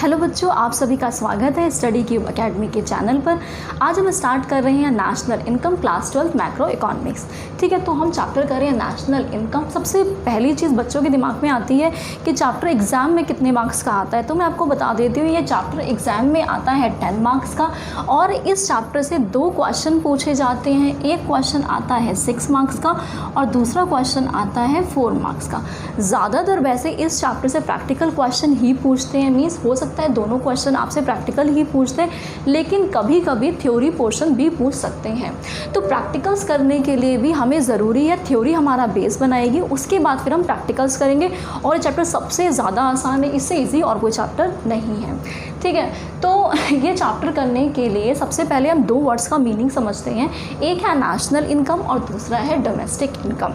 Hello बच्चों, आप सभी का स्वागत है स्टडी क्यूब एकेडमी के चैनल पर। आज हम स्टार्ट कर रहे हैं national income class 12 macro economics. ठीक है, तो हम चैप्टर कर रहे हैं नेशनल इनकम। सबसे पहली चीज़ बच्चों के दिमाग में आती है कि चैप्टर एग्ज़ाम में कितने मार्क्स का आता है। तो मैं आपको बता देती हूँ, ये चैप्टर एग्ज़ाम में आता है 10 मार्क्स का और इस चैप्टर से 2 क्वेश्चन पूछे जाते हैं। एक क्वेश्चन आता है 6 मार्क्स का और दूसरा क्वेश्चन आता है 4 मार्क्स का। ज़्यादातर वैसे इस चैप्टर से प्रैक्टिकल क्वेश्चन ही पूछते हैं, मीन्स हो सकता है दोनों क्वेश्चन आपसे प्रैक्टिकल ही पूछते हैं, लेकिन कभी कभी थ्योरी पोर्शन भी पूछ सकते हैं। तो प्रैक्टिकल्स करने के लिए भी हमें ज़रूरी है, थ्योरी हमारा बेस बनाएगी, उसके बाद फिर हम प्रैक्टिकल्स करेंगे। और ये चैप्टर सबसे ज़्यादा आसान है, इससे ईजी और कोई चैप्टर नहीं है। ठीक है, तो ये चैप्टर करने के लिए सबसे पहले हम 2 वर्ड्स का मीनिंग समझते हैं। एक है नेशनल इनकम और दूसरा है डोमेस्टिक इनकम।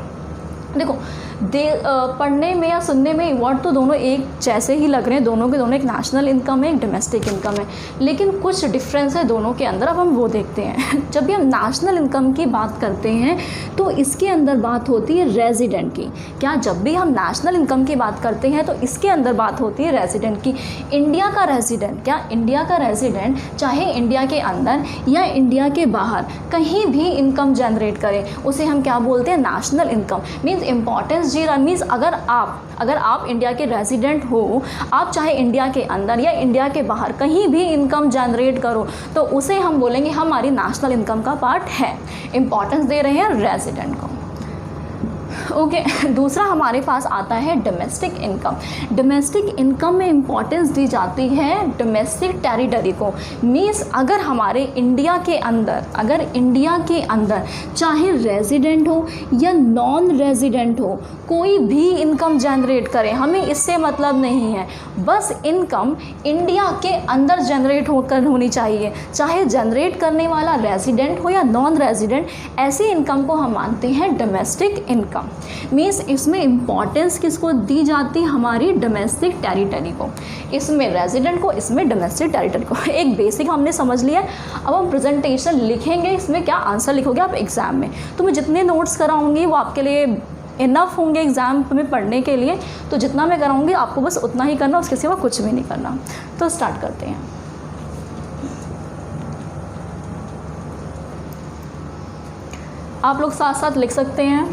देखो, पढ़ने में या सुनने में वर्ड तो दोनों एक जैसे ही लग रहे हैं, दोनों के दोनों एक नेशनल इनकम है, एक डोमेस्टिक इनकम है, लेकिन कुछ डिफरेंस है दोनों के अंदर। अब हम वो देखते हैं। जब भी हम नेशनल इनकम की बात करते हैं तो इसके अंदर बात होती है रेजिडेंट की। क्या जब भी हम नेशनल इनकम की बात करते हैं तो इसके अंदर बात होती है रेजिडेंट की। इंडिया का रेजिडेंट, क्या इंडिया का रेजिडेंट चाहे इंडिया के अंदर या इंडिया के बाहर कहीं भी इनकम जनरेट करे, उसे हम क्या बोलते हैं? National income. मीन्स इम्पॉर्टेंस जी मीन्स अगर आप इंडिया के रेजिडेंट हो, आप चाहे इंडिया के अंदर या इंडिया के बाहर कहीं भी इनकम जनरेट करो, तो उसे हम बोलेंगे हमारी नेशनल इनकम का पार्ट है। इम्पॉर्टेंस दे रहे हैं रेजिडेंट को। ओके, दूसरा हमारे पास आता है डोमेस्टिक इनकम। डोमेस्टिक इनकम में इम्पॉर्टेंस दी जाती है डोमेस्टिक टेरिटरी को। मीन्स अगर हमारे इंडिया के अंदर चाहे रेजिडेंट हो या नॉन रेजिडेंट हो, कोई भी इनकम जनरेट करे, हमें इससे मतलब नहीं है। बस इनकम इंडिया के अंदर जनरेट होनी चाहिए, चाहे जनरेट करने वाला रेजिडेंट हो या नॉन रेजिडेंट। ऐसी इनकम को हम मानते हैं डोमेस्टिक इनकम। मीन्स इसमें इम्पॉर्टेंस किसको दी जाती है? हमारी डोमेस्टिक टेरिटरी को। इसमें रेजिडेंट को, इसमें डोमेस्टिक टेरिटरी को। एक बेसिक हमने समझ लिया। अब हम प्रेजेंटेशन लिखेंगे, इसमें क्या आंसर लिखोगे आप एग्ज़ाम में। तो मैं जितने नोट्स कराऊंगी वो आपके लिए इनफ होंगे एग्ज़ाम में पढ़ने के लिए। तो जितना मैं कराऊंगी आपको बस उतना ही करना, उसके सिवा कुछ भी नहीं करना। तो स्टार्ट करते हैं। आप लोग साथ साथ लिख सकते हैं।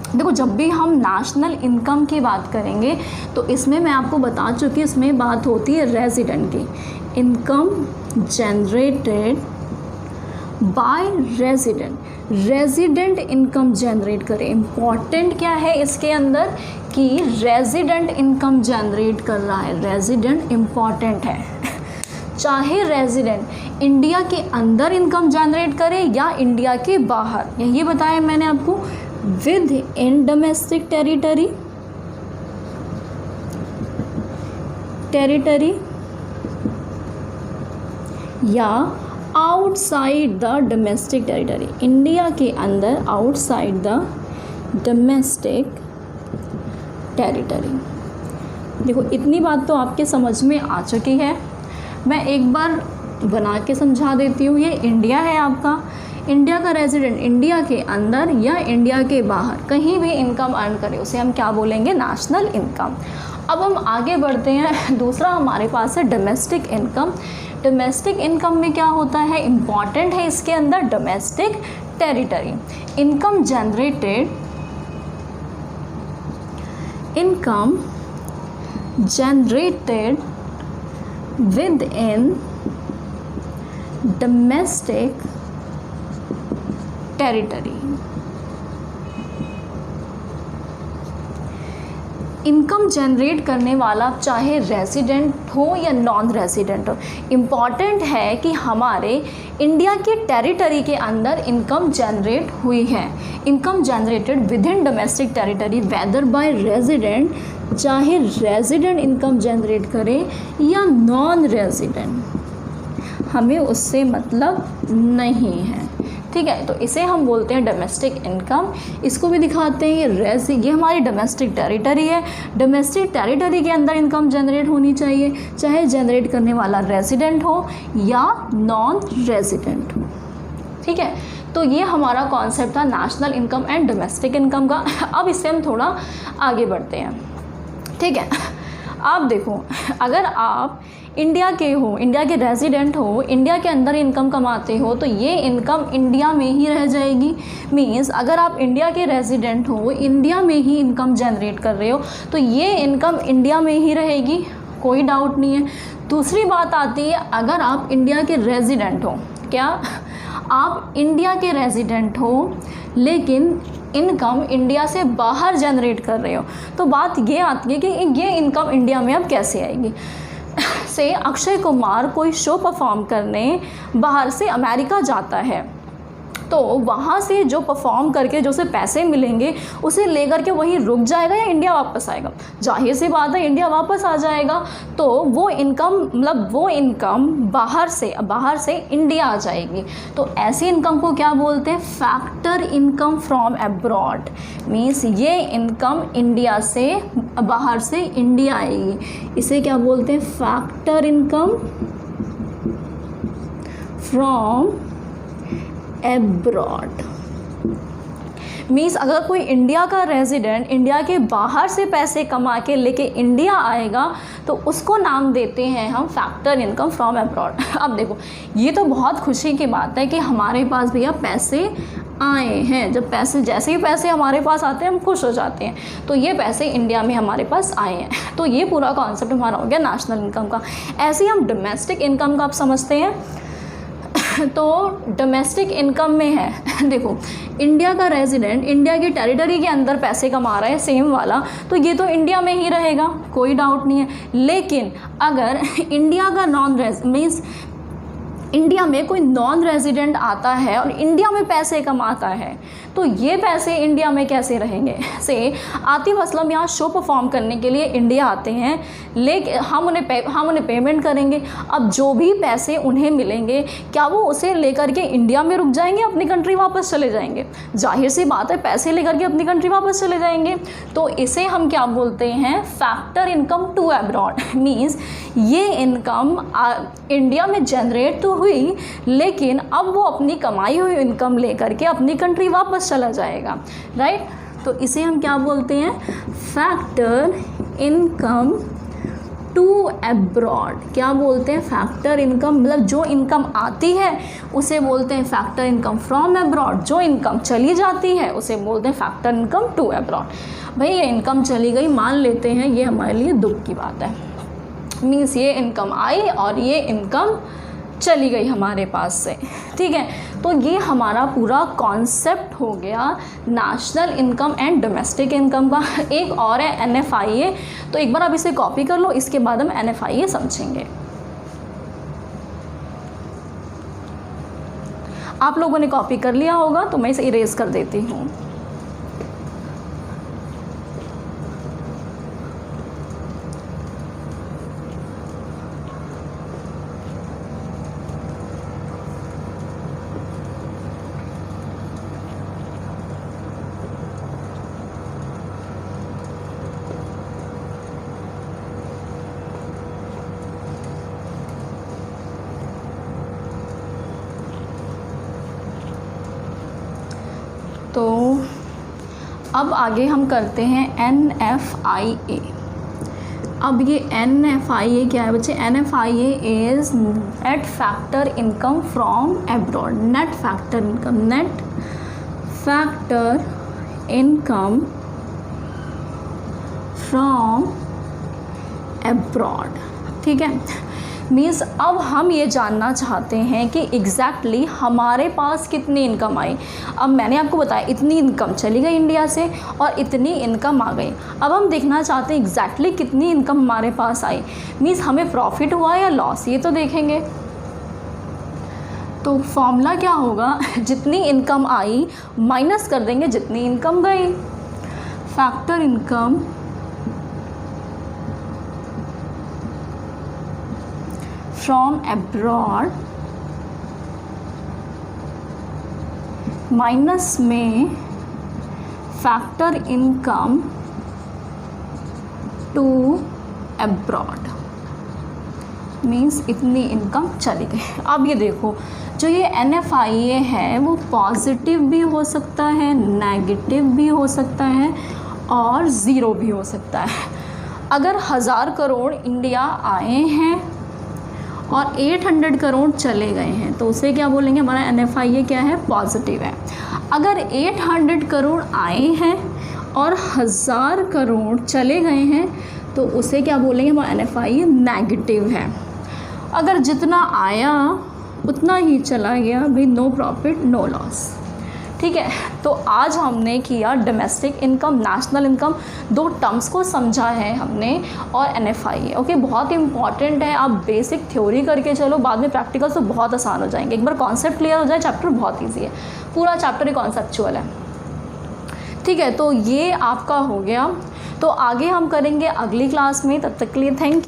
देखो, जब भी हम नेशनल इनकम की बात करेंगे तो इसमें मैं आपको बता चुकी, इसमें बात होती है रेजिडेंट की। Income generated by resident income generate करे। इम्पॉर्टेंट क्या है इसके अंदर कि रेजिडेंट इनकम जनरेट कर रहा है। रेजिडेंट इम्पॉर्टेंट है। चाहे रेजिडेंट इंडिया के अंदर इनकम जनरेट करे या इंडिया के बाहर, यही बताया मैंने आपको। विद इन डोमेस्टिक टेरिटरी या outside the domestic territory. India के अंदर आउटसाइड द डोमेस्टिक टेरिटरी। देखो, इतनी बात तो आपके समझ में आ चुकी है। मैं एक बार बना के समझा देती हूँ। ये इंडिया है आपका, इंडिया का रेजिडेंट इंडिया के अंदर या इंडिया के बाहर कहीं भी इनकम अर्न करे, उसे हम क्या बोलेंगे? National income. अब हम आगे बढ़ते हैं। दूसरा हमारे पास है डोमेस्टिक इनकम। डोमेस्टिक इनकम में क्या होता है? इम्पॉर्टेंट है इसके अंदर domestic territory. Income generated with in domestic territory. Income generate करने वाला चाहे रेजिडेंट हो या नॉन रेजिडेंट हो, इम्पॉर्टेंट है कि हमारे इंडिया के टेरिटरी के अंदर इनकम जनरेट हुई है। Income generated with in domestic territory whether by resident, चाहे रेजिडेंट इनकम जनरेट करे या नॉन रेजिडेंट, हमें उससे मतलब नहीं है। ठीक है, तो इसे हम बोलते हैं डोमेस्टिक इनकम। इसको भी दिखाते हैं। ये हमारी डोमेस्टिक टेरिटरी है। डोमेस्टिक टेरिटरी के अंदर इनकम जनरेट होनी चाहिए, चाहे जनरेट करने वाला रेजिडेंट हो या नॉन रेजिडेंट हो। ठीक है, तो ये हमारा कॉन्सेप्ट था national income and domestic income का। अब इससे हम थोड़ा आगे बढ़ते हैं। ठीक है, आप देखो, अगर आप इंडिया के हो, इंडिया के रेजिडेंट हो, इंडिया के अंदर इनकम कमाते हो, तो ये इनकम इंडिया में ही रह जाएगी। मीन्स अगर आप इंडिया के रेजिडेंट हो, इंडिया में ही इनकम जनरेट कर रहे हो, तो ये इनकम इंडिया में ही रहेगी, कोई डाउट नहीं है। दूसरी बात आती है, अगर आप इंडिया के रेजिडेंट हो, क्या आप इंडिया के रेजिडेंट हो लेकिन इनकम इंडिया से बाहर जनरेट कर रहे हो, तो बात ये आती है कि ये इनकम इंडिया में अब कैसे आएगी। से अक्षय कुमार कोई शो परफॉर्म करने बाहर से अमेरिका जाता है, तो वहाँ से जो परफॉर्म करके जो उसे पैसे मिलेंगे उसे लेकर के वहीं रुक जाएगा या इंडिया वापस आएगा? जाहिर सी बात है इंडिया वापस आ जाएगा। तो वो इनकम, मतलब वो इनकम बाहर से इंडिया आ जाएगी। तो ऐसी इनकम को क्या बोलते हैं? Factor income from abroad. Means ये इनकम इंडिया से बाहर से इंडिया आएगी, इसे क्या बोलते हैं? Factor income from abroad. Means अगर कोई इंडिया का रेजिडेंट इंडिया के बाहर से पैसे कमा के लेके इंडिया आएगा तो उसको नाम देते हैं हम फैक्टर इनकम फ्रॉम एब्रॉड। अब देखो, ये तो बहुत खुशी की बात है कि हमारे पास भैया पैसे आए हैं। जब पैसे, जैसे ही पैसे हमारे पास आते हैं हम खुश हो जाते हैं, तो ये पैसे इंडिया में हमारे पास आए हैं। तो ये पूरा कॉन्सेप्ट हमारा हो गया नेशनल इनकम का। ऐसे ही हम डोमेस्टिक इनकम का आप समझते हैं। तो डोमेस्टिक इनकम में है, देखो इंडिया का रेजिडेंट इंडिया की टेरिटरी के अंदर पैसे कमा रहा है सेम वाला, तो ये तो इंडिया में ही रहेगा, कोई डाउट नहीं है। लेकिन अगर इंडिया का मीन्स इंडिया में कोई नॉन रेजिडेंट आता है और इंडिया में पैसे कमाता है, तो ये पैसे इंडिया में कैसे रहेंगे? से आतिफ असलम यहाँ शो परफॉर्म करने के लिए इंडिया आते हैं, लेकिन हम उन्हें पेमेंट करेंगे। अब जो भी पैसे उन्हें मिलेंगे, क्या वो उसे लेकर के इंडिया में रुक जाएंगे, अपनी कंट्री वापस चले जाएंगे? जाहिर सी बात है पैसे लेकर के अपनी कंट्री वापस चले जाएंगे। तो इसे हम क्या बोलते हैं? Factor income to abroad. Means ये इनकम इंडिया में जनरेट तो हुई, लेकिन अब वो अपनी कमाई हुई इनकम लेकर के अपनी कंट्री वापस चला जाएगा, राइट? तो इसे हम क्या बोलते हैं? Factor income to abroad. क्या बोलते हैं? फैक्टर इनकम, मतलब जो इनकम आती है उसे बोलते हैं फैक्टर इनकम फ्रॉम अब्रॉड। जो इनकम चली जाती है उसे बोलते हैं फैक्टर इनकम टू अब्रॉड। भाई ये इनकम चली गई, मान लेते हैं, ये हमारे लिए दुख की बात है। मीन्स ये इनकम आई और ये इनकम चली गई हमारे पास से, ठीक है? तो ये हमारा पूरा कॉन्सेप्ट हो गया national income and domestic income का। एक और है NFIA, तो एक बार आप इसे कॉपी कर लो, इसके बाद हम NFIA समझेंगे। आप लोगों ने कॉपी कर लिया होगा तो मैं इसे इरेज कर देती हूँ। तो अब आगे हम करते हैं NFIA। अब ये NFIA क्या है बच्चे? NFIA is net factor income from abroad. Net factor income, net factor income from abroad, ठीक है? मीन्स अब हम ये जानना चाहते हैं कि एग्जैक्टली हमारे पास कितनी इनकम आई। अब मैंने आपको बताया इतनी इनकम चली गई इंडिया से और इतनी इनकम आ गई। अब हम देखना चाहते हैं एग्जैक्टली कितनी इनकम हमारे पास आई। मीन्स हमें प्रॉफिट हुआ या लॉस, ये तो देखेंगे। तो फॉर्मूला क्या होगा? जितनी इनकम आई माइनस कर देंगे जितनी इनकम गई। Factor income from abroad minus में factor income to abroad. Means इतनी इनकम चली गई। अब ये देखो, जो ये NFIA है वो पॉजिटिव भी हो सकता है, नेगेटिव भी हो सकता है और ज़ीरो भी हो सकता है। अगर 1000 करोड़ इंडिया आए हैं और 800 करोड़ चले गए हैं तो उसे क्या बोलेंगे, हमारा NFI क्या है, पॉजिटिव है। अगर 800 करोड़ आए हैं और 1000 करोड़ चले गए हैं तो उसे क्या बोलेंगे, हमारा NFI नेगेटिव है। अगर जितना आया उतना ही चला गया भाई, नो प्रॉफिट नो लॉस। ठीक है, तो आज हमने किया domestic income, national income, 2 terms को समझा है हमने, और NFI। ओके, बहुत इंपॉर्टेंट है। आप बेसिक थ्योरी करके चलो, बाद में प्रैक्टिकल तो बहुत आसान हो जाएंगे। एक बार कॉन्सेप्ट क्लियर हो जाए, चैप्टर बहुत ईजी है, पूरा चैप्टर ही कॉन्सेप्चुअल है। ठीक है, तो ये आपका हो गया। तो आगे हम करेंगे अगली क्लास में, तब तक के लिए थैंक यू।